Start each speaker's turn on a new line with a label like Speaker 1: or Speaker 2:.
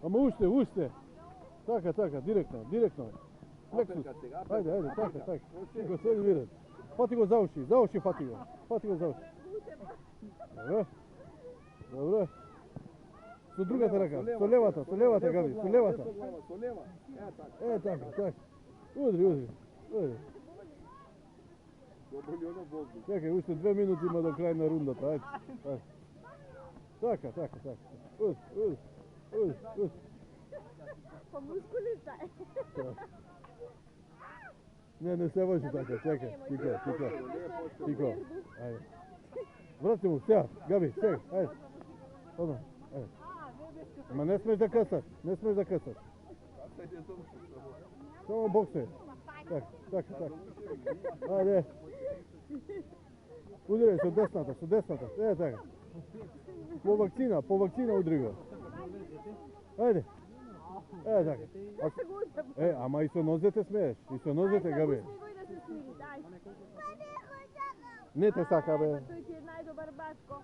Speaker 1: Ама ušte. Така, директно. Плексус. Ajde, така. Тихо, sve видят. Фати го за уши фати го. За уши. Добре. Со другата рака, со левата, Габи, со левата. Така. Удри. Чекай, уште 2 минути има до крај на рундата, ајде. Така. Удри.
Speaker 2: По мускулите.
Speaker 1: Не се може така, чекай, тихо. Ајде. Врати му, сега, Габи, сега, ајде. Одма, ајде. Ама не смеш да късаш. Само боксе. Така. Ајде. Удари со десната. Така. По вакцина удри го. Ајде. Така. Ама и со нозете смееш. Габи.
Speaker 2: Да се смири, дај.
Speaker 1: Не те сака, бе.
Speaker 2: Тој ти е најдобар батко.